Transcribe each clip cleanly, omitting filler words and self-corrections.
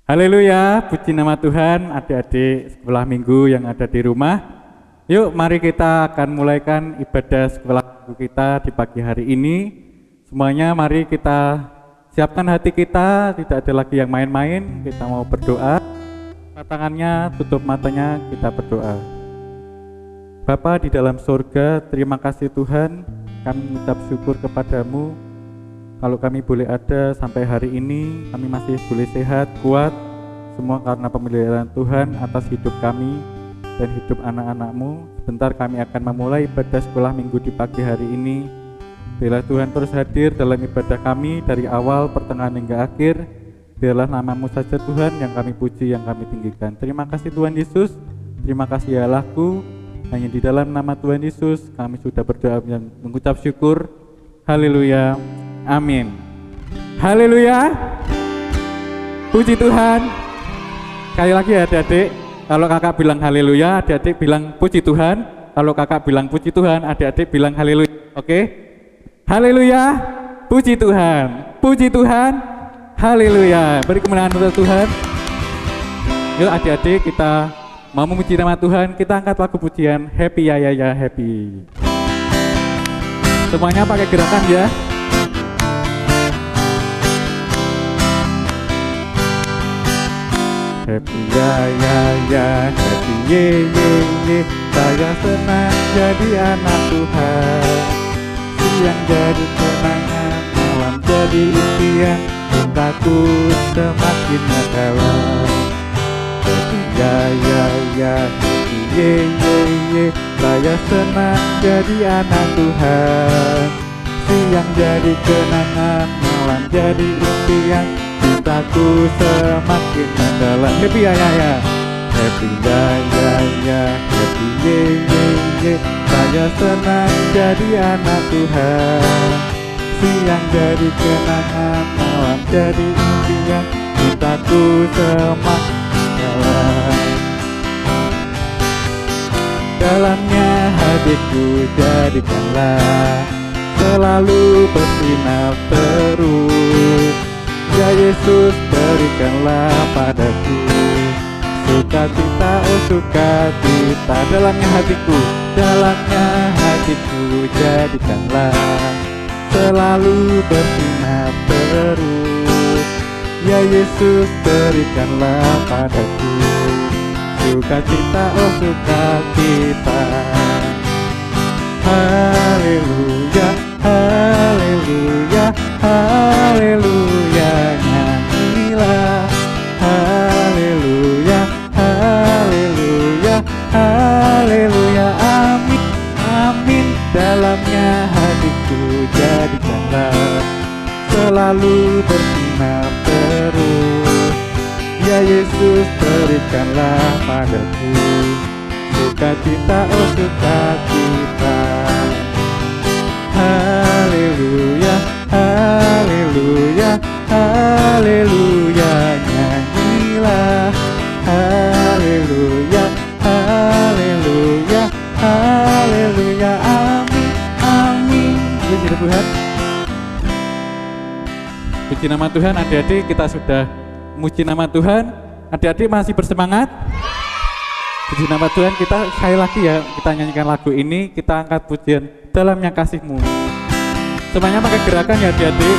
Haleluya, puji nama Tuhan, adik-adik sekolah minggu yang ada di rumah. Yuk, mari kita akan mulaikan ibadah sekolah minggu kita di pagi hari ini. Semuanya mari kita siapkan hati kita, tidak ada lagi yang main-main, kita mau berdoa. Tangannya, tutup matanya, kita berdoa. Bapa di dalam surga, terima kasih Tuhan, kami mengucap syukur kepadamu. Kalau kami boleh ada sampai hari ini, kami masih boleh sehat, kuat, semua karena pemeliharaan Tuhan atas hidup kami dan hidup anak-anak-Mu. Sebentar kami akan memulai ibadah sekolah minggu di pagi hari ini. Biarlah Tuhan terus hadir dalam ibadah kami dari awal, pertengahan hingga akhir. Biarlah nama-Mu saja Tuhan yang kami puji, yang kami tinggikan. Terima kasih Tuhan Yesus, terima kasih ya Allahku. Hanya di dalam nama Tuhan Yesus kami sudah berdoa dan mengucap syukur. Haleluya. Amin. Haleluya. Puji Tuhan. Sekali lagi ya adik-adik, kalau kakak bilang haleluya, adik-adik bilang puji Tuhan. Kalau kakak bilang puji Tuhan, adik-adik bilang haleluya. Oke? Haleluya. Puji Tuhan. Puji Tuhan. Haleluya. Beri kemenangan untuk Tuhan. Yuk adik-adik, kita mau memuji nama Tuhan. Kita angkat lagu pujian Happy ya ya ya happy. Semuanya pakai gerakan ya. Happy ya ya ya, happy ye ye ye. Saya senang jadi anak Tuhan. Siang jadi kenangan, malam jadi impian. Cintaku semakin mendalam. Happy ya ya ya, happy ye ye ye. Saya senang jadi anak Tuhan. Siang jadi kenangan, malam jadi impian. Cintaku semakin mendalam. Happy ya ya ya, happy ya ya ya, happy ye ye ye. Saya senang jadi anak Tuhan. Siang jadi kenangan, malam jadi impian. Cintaku semakin mendalam. Dalamnya hatiku jadikanlah selalu bersinar terus. Ya Yesus berikanlah padaku sukacita, oh sukacita. Dalamnya hatiku jadikanlah selalu bersinar terus. Ya Yesus berikanlah padaku sukacita, oh sukacita. Haleluya, haleluya, haleluya, nyanyilah. Haleluya, haleluya, haleluya, amin, amin. Dalamnya hatiku jadikanlah selalu bersinar terus. Ya Yesus berikanlah padaku sukacita, oh sukacita. Haleluya, haleluya, haleluya, nyanyilah. Haleluya, haleluya, haleluya, amin, amin. Puji Tuhan. Puji nama Tuhan. Adik-adik, kita sudah memuji nama Tuhan. Adik-adik masih bersemangat? Puji nama Tuhan. Kita sekali lagi ya, kita nyanyikan lagu ini, kita angkat pujian Dalamnya Kasih-Mu. Semuanya pakai gerakan ya adik-adik.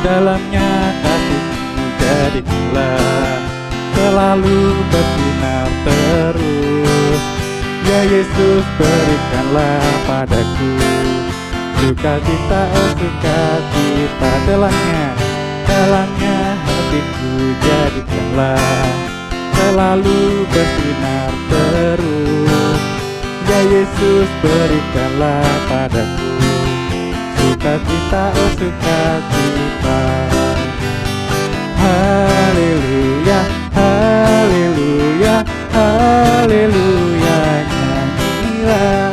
Dalamnya kasih-Mu jadikanlah selalu bersinar terus. Ya Yesus berikanlah padaku sukacita, oh sukacita. Dalamnya hatiku jadikanlah selalu bersinar terus. Ya Yesus berikanlah padaku sukacita, oh sukacita. Haleluya, haleluya, haleluya, nyanyilah.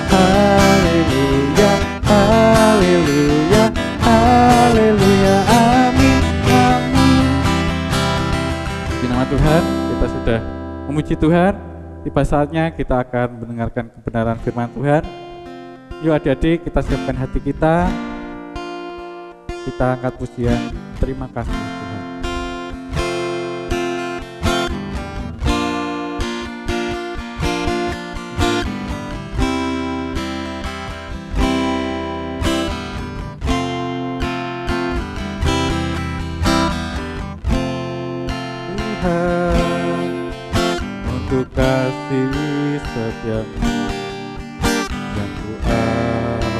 Haleluya, haleluya, haleluya, amin, amin. Di nama Tuhan, kita sudah memuji Tuhan. Tiba saatnya kita akan mendengarkan kebenaran firman Tuhan. Yuk adik-adik, kita siapkan hati kita. kita angkat pujian. Terima kasih Tuhan. Tuhan, untuk kasih setiamu yang ku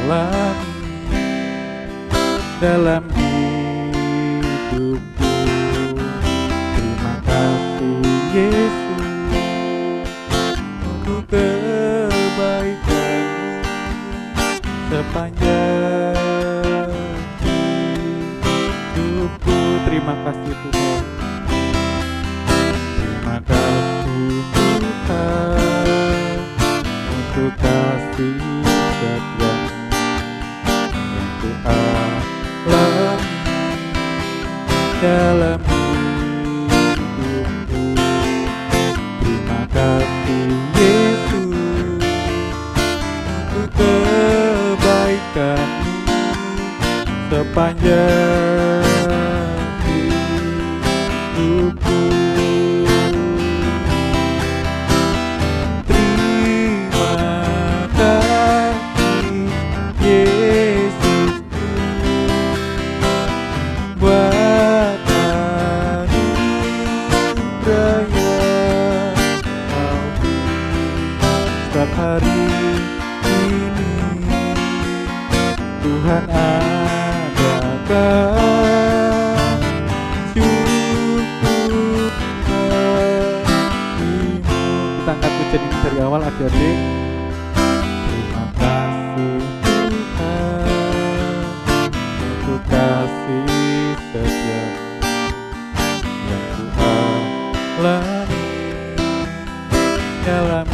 alami dalam hidupku. Terima kasih Yesus untuk kebaikan-Mu sepanjang hidupku. Terima kasih Tuhan. Terima kasih Tuhan untuk kasih setiamu yang ku alami dalam hidupku. Terima kasih Yesus untuk kebaikan-Mu sepanjang hidupku. Hari ini Tuhan adakan syukur bagimu. Kita angkat pujian ini dari awal adik-adik. Terima kasih Tuhan untuk kasih setiamu yang ku alami dalam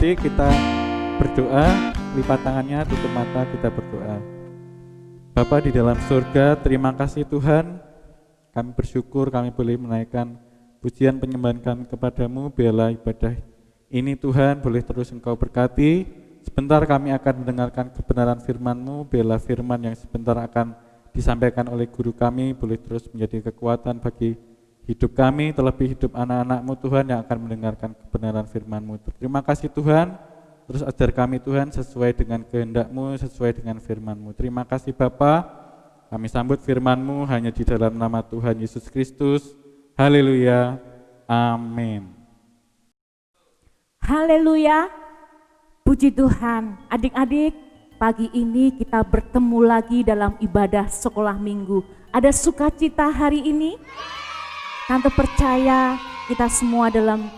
kita berdoa, lipat tangannya, tutup mata, kita berdoa. Bapa di dalam surga, terima kasih Tuhan, kami bersyukur kami boleh menaikkan pujian penyembahan kami kepadamu. Biarlah ibadah ini Tuhan boleh terus Engkau berkati. Sebentar kami akan mendengarkan kebenaran firman-Mu. Biarlah firman yang sebentar akan disampaikan oleh guru kami boleh terus menjadi kekuatan bagi hidup kami, terlebih hidup anak-anak-Mu Tuhan yang akan mendengarkan kebenaran firman-Mu. Terima kasih Tuhan, terus ajar kami Tuhan sesuai dengan kehendak-Mu, sesuai dengan firman-Mu. Terima kasih Bapa, kami sambut firman-Mu hanya di dalam nama Tuhan Yesus Kristus. Haleluya, amin. Haleluya, puji Tuhan. Adik-adik, pagi ini kita bertemu lagi dalam ibadah sekolah minggu. Ada sukacita hari ini? Tante percaya kita semua dalam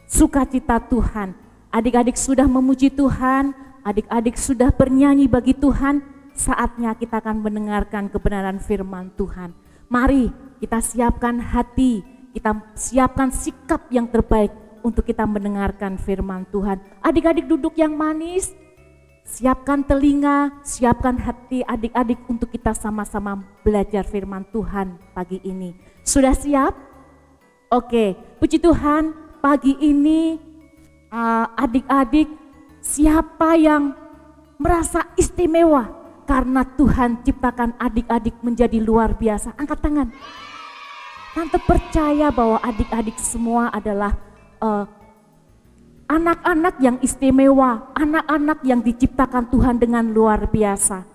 sukacita Tuhan. Adik-adik sudah memuji Tuhan, adik-adik sudah bernyanyi bagi Tuhan, saatnya kita akan mendengarkan kebenaran firman Tuhan. Mari kita siapkan hati, kita siapkan sikap yang terbaik untuk kita mendengarkan firman Tuhan. Adik-adik duduk yang manis, siapkan telinga, siapkan hati adik-adik untuk kita sama-sama belajar firman Tuhan pagi ini. Sudah siap? Oke, puji Tuhan, pagi ini adik-adik siapa yang merasa istimewa karena Tuhan ciptakan adik-adik menjadi luar biasa? Angkat tangan. Tante percaya bahwa adik-adik semua adalah anak-anak yang istimewa, anak-anak yang diciptakan Tuhan dengan luar biasa.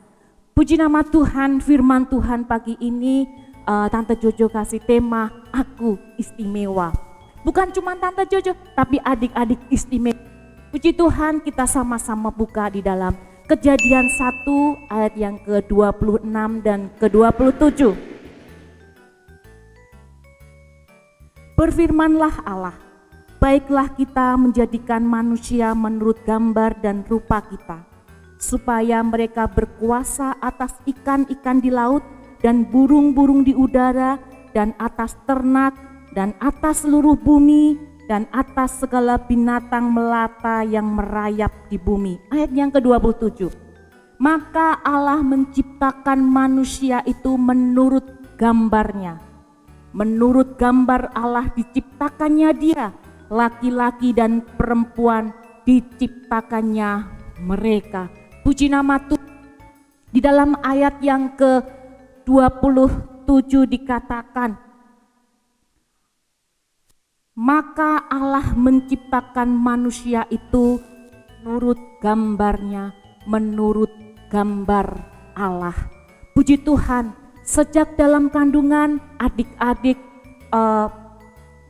Puji nama Tuhan, firman Tuhan pagi ini Tante Jojo kasih tema Aku Istimewa. Bukan cuma Tante Jojo, tapi adik-adik istimewa. Puji Tuhan, kita sama-sama buka di dalam Kejadian 1 ayat yang ke-26 dan ke-27. Berfirmanlah Allah, baiklah kita menjadikan manusia menurut gambar dan rupa kita, supaya mereka berkuasa atas ikan-ikan di laut dan burung-burung di udara dan atas ternak dan atas seluruh bumi dan atas segala binatang melata yang merayap di bumi. Ayat yang ke-27. Maka Allah menciptakan manusia itu menurut gambarnya. Menurut gambar Allah diciptakannya dia, laki-laki dan perempuan diciptakannya mereka. Puji nama Tuhan. Di dalam ayat yang ke-27 dikatakan, maka Allah menciptakan manusia itu menurut gambarnya, menurut gambar Allah. Puji Tuhan. Sejak dalam kandungan adik-adik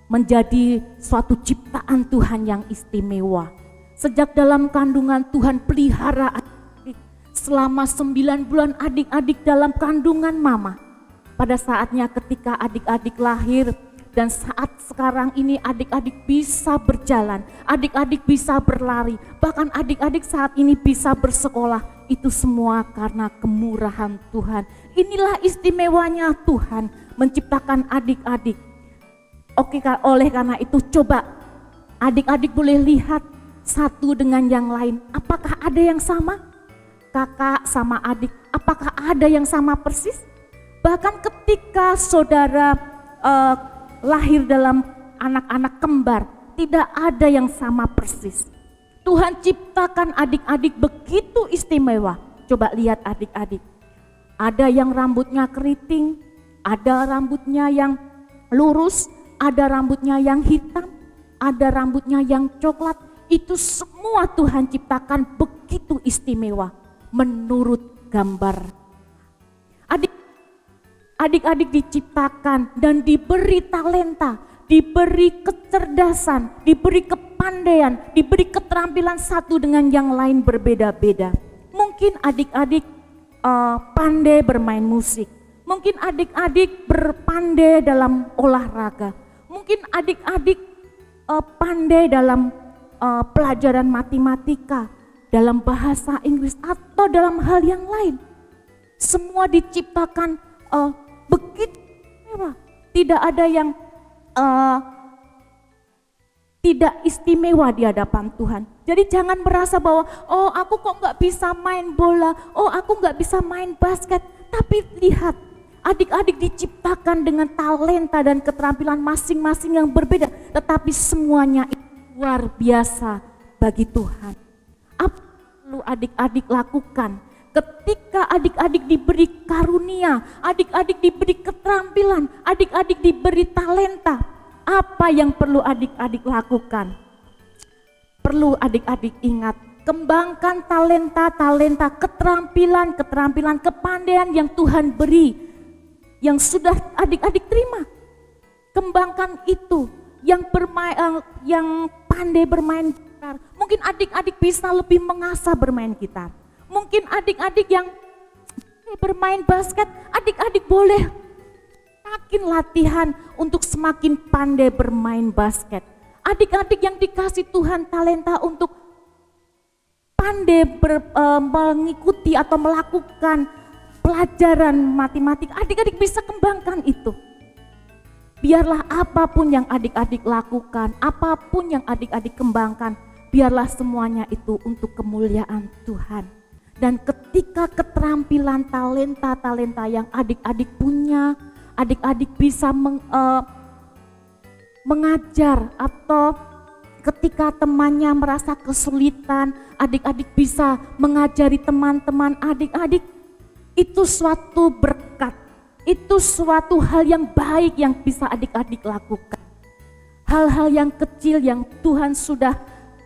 menjadi suatu ciptaan Tuhan yang istimewa. Sejak dalam kandungan Tuhan pelihara adik-adik. Selama 9 bulan adik-adik dalam kandungan mama. Pada saatnya ketika adik-adik lahir dan saat sekarang ini adik-adik bisa berjalan, adik-adik bisa berlari, bahkan adik-adik saat ini bisa bersekolah. Itu semua karena kemurahan Tuhan. Inilah istimewanya Tuhan menciptakan adik-adik. Oke, oleh karena itu coba adik-adik boleh lihat satu dengan yang lain. Apakah ada yang sama? Kakak sama adik, apakah ada yang sama persis? Bahkan ketika saudara lahir dalam anak-anak kembar, tidak ada yang sama persis. Tuhan ciptakan adik-adik begitu istimewa. Coba lihat adik-adik. Ada yang rambutnya keriting, ada rambutnya yang lurus, ada rambutnya yang hitam, ada rambutnya yang coklat. Itu semua Tuhan ciptakan begitu istimewa menurut gambar. Adik-adik diciptakan dan diberi talenta, diberi kecerdasan, diberi kepandaian, diberi keterampilan satu dengan yang lain berbeda-beda. Mungkin adik-adik pandai bermain musik, mungkin adik-adik berpandai dalam olahraga, mungkin adik-adik pandai dalam pelajaran matematika, dalam bahasa Inggris atau dalam hal yang lain. Semua diciptakan begitu istimewa. Tidak ada yang tidak istimewa di hadapan Tuhan. Jadi jangan merasa bahwa oh aku kok nggak bisa main bola, oh aku nggak bisa main basket. Tapi lihat, adik-adik diciptakan dengan talenta dan keterampilan masing-masing yang berbeda, tetapi semuanya luar biasa bagi Tuhan. Apa perlu adik-adik lakukan ketika adik-adik diberi karunia, adik-adik diberi keterampilan, adik-adik diberi talenta? Apa yang perlu adik-adik lakukan? Perlu adik-adik ingat, kembangkan talenta-talenta, keterampilan-keterampilan, kepandaian yang Tuhan beri, yang sudah adik-adik terima. Kembangkan itu. Yang pandai bermain gitar, mungkin adik-adik bisa lebih mengasah bermain gitar. Mungkin adik-adik yang bermain basket, adik-adik boleh makin latihan untuk semakin pandai bermain basket. Adik-adik yang dikasih Tuhan talenta untuk pandai mengikuti atau melakukan pelajaran matematika, adik-adik bisa kembangkan itu. Biarlah apapun yang adik-adik lakukan, apapun yang adik-adik kembangkan, biarlah semuanya itu untuk kemuliaan Tuhan. Dan ketika keterampilan talenta-talenta yang adik-adik punya, adik-adik bisa mengajar, atau ketika temannya merasa kesulitan, adik-adik bisa mengajari teman-teman adik-adik, itu suatu berkat. Itu suatu hal yang baik yang bisa adik-adik lakukan. Hal-hal yang kecil yang Tuhan sudah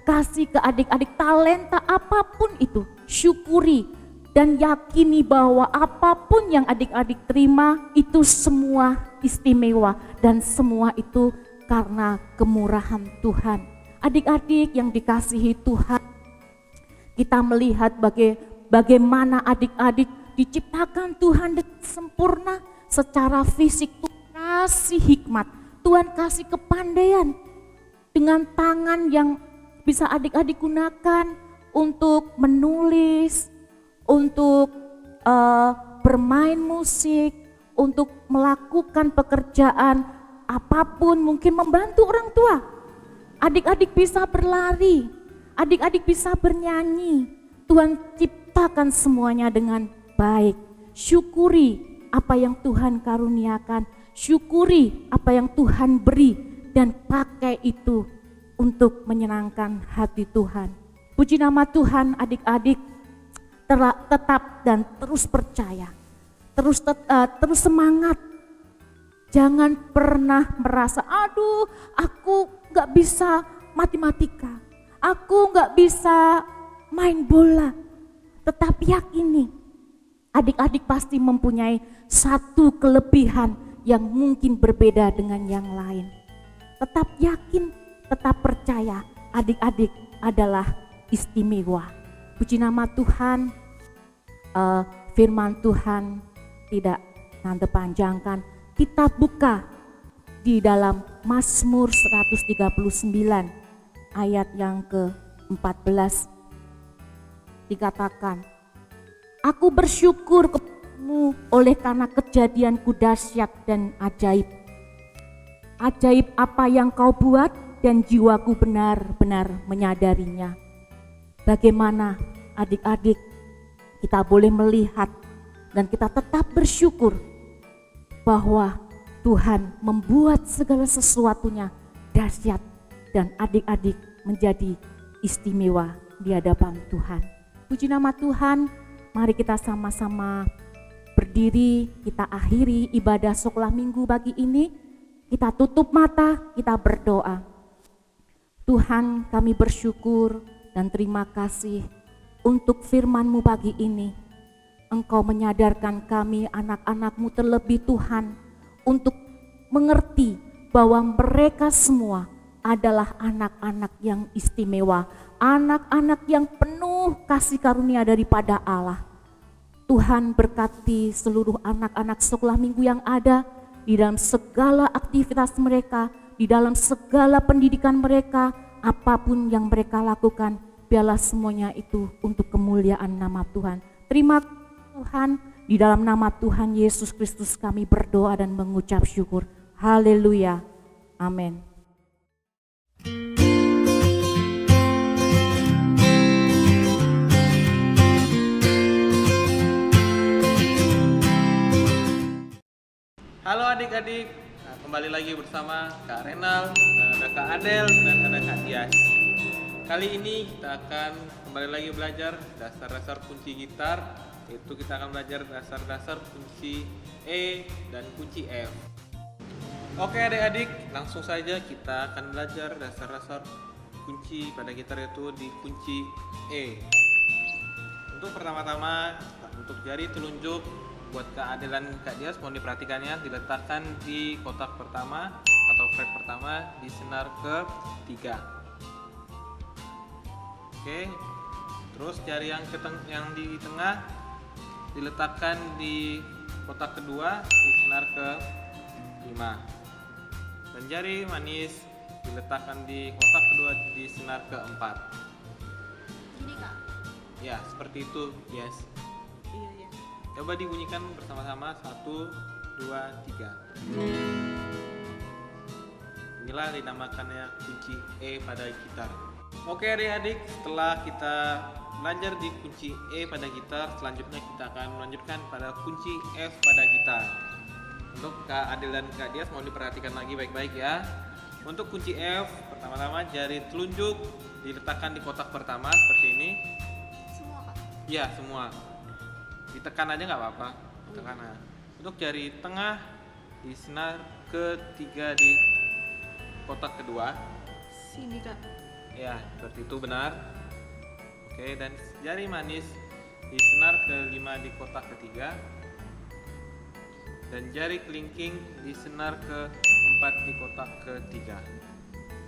kasih ke adik-adik, talenta apapun itu, syukuri dan yakini bahwa apapun yang adik-adik terima itu semua istimewa dan semua itu karena kemurahan Tuhan. Adik-adik yang dikasihi Tuhan, kita melihat bagaimana adik-adik diciptakan Tuhan sempurna secara fisik. Tuhan kasih hikmat, Tuhan kasih kepandaian dengan tangan yang bisa adik-adik gunakan untuk menulis, untuk bermain musik, untuk melakukan pekerjaan apapun, mungkin membantu orang tua. Adik-adik bisa berlari, adik-adik bisa bernyanyi. Tuhan ciptakan semuanya dengan baik. Syukuri apa yang Tuhan karuniakan, syukuri apa yang Tuhan beri, dan pakai itu untuk menyenangkan hati Tuhan. Puji nama Tuhan, adik-adik tetap dan terus percaya, terus semangat. Jangan pernah merasa, aduh aku gak bisa matematika, aku gak bisa main bola. Tetap yakini, adik-adik pasti mempunyai satu kelebihan yang mungkin berbeda dengan yang lain. Tetap yakin, tetap percaya, adik-adik adalah istimewa. Puji nama Tuhan, firman Tuhan tidak nanti panjangkan. Kita buka di dalam Mazmur 139 ayat yang ke-14. Dikatakan, aku bersyukur kepadamu oleh karena kejadianku dahsyat dan ajaib. Ajaib apa yang kau buat dan jiwaku benar-benar menyadarinya. Bagaimana adik-adik kita boleh melihat dan kita tetap bersyukur bahwa Tuhan membuat segala sesuatunya dahsyat dan adik-adik menjadi istimewa di hadapan Tuhan. Puji nama Tuhan, mari kita sama-sama berdiri, kita akhiri ibadah sekolah minggu pagi ini. Kita tutup mata, kita berdoa. Tuhan, kami bersyukur dan terima kasih untuk firman-Mu pagi ini. Engkau menyadarkan kami anak-anak-Mu terlebih Tuhan untuk mengerti bahwa mereka semua adalah anak-anak yang istimewa, anak-anak yang penuh kasih karunia daripada Allah. Tuhan berkati seluruh anak-anak sekolah minggu yang ada di dalam segala aktivitas mereka, di dalam segala pendidikan mereka, apapun yang mereka lakukan, biarlah semuanya itu untuk kemuliaan nama Tuhan. Terima kasih Tuhan, di dalam nama Tuhan Yesus Kristus kami berdoa dan mengucap syukur. Haleluya. Amin. Halo adik-adik, kembali lagi bersama Kak Renal, dan ada Kak Adel, dan ada Kak Dias. Kali ini kita akan kembali lagi belajar dasar-dasar kunci gitar, yaitu kita akan belajar dasar-dasar kunci E dan kunci F. Oke adik-adik, langsung saja kita akan belajar dasar-dasar kunci pada gitar, yaitu di kunci E. Untuk pertama-tama, untuk jari telunjuk buat Kak Adel dan Kak Dias, mohon diperhatikannya, diletakkan di kotak pertama atau fret pertama di senar ke-3. Oke, terus jari yang di tengah diletakkan di kotak kedua di senar ke-5, dan jari manis diletakkan di kotak kedua di senar ke-4. Ini Kak? Ya, seperti itu, yes. Iya. Coba dibunyikan bersama-sama, 1, 2, 3. Inilah dinamakannya kunci E pada gitar. Oke adik-adik, setelah kita belajar di kunci E pada gitar, selanjutnya kita akan melanjutkan pada kunci F pada gitar. Untuk Kak Adel dan Kak Dias mohon diperhatikan lagi baik-baik ya. Untuk kunci F, pertama-tama jari telunjuk diletakkan di kotak pertama seperti ini. Semua Kak. Ya, semua. Ditekan aja nggak apa-apa. Tekan. Nah. Untuk jari tengah di senar ketiga di kotak kedua. Sini Kak. Ya, seperti itu benar. Oke, dan jari manis di senar kelima di kotak ketiga. Dan jari kelingking di senar keempat di kotak ketiga.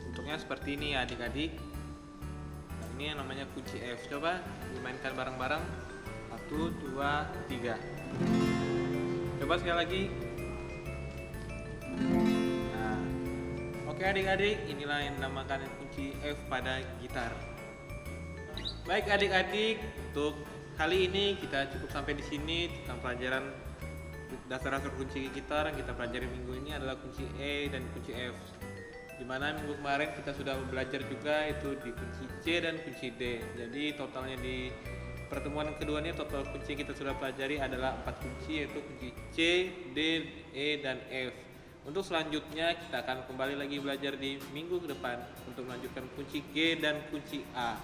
Bentuknya seperti ini ya adik-adik. Nah, ini yang namanya kunci F. Coba dimainkan bareng-bareng. 1, 2, 3. Coba sekali lagi. Nah, oke adik-adik, inilah yang dinamakan kunci F pada gitar. Baik adik-adik, untuk kali ini kita cukup sampai di sini tentang pelajaran dasar-dasar kunci gitar yang kita pelajari minggu ini adalah kunci E dan kunci F. Dimana minggu kemarin kita sudah belajar juga itu di kunci C dan kunci D. Jadi totalnya di pertemuan kedua ini total kunci yang kita sudah pelajari adalah 4 kunci, yaitu kunci C, D, E, dan F. Untuk selanjutnya kita akan kembali lagi belajar di minggu ke depan untuk melanjutkan kunci G dan kunci A.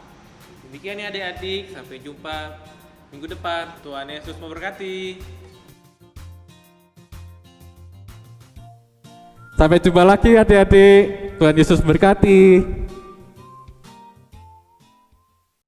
Demikian ya adik-adik, sampai jumpa minggu depan. Tuhan Yesus memberkati. Sampai jumpa lagi adik-adik. Tuhan Yesus berkati.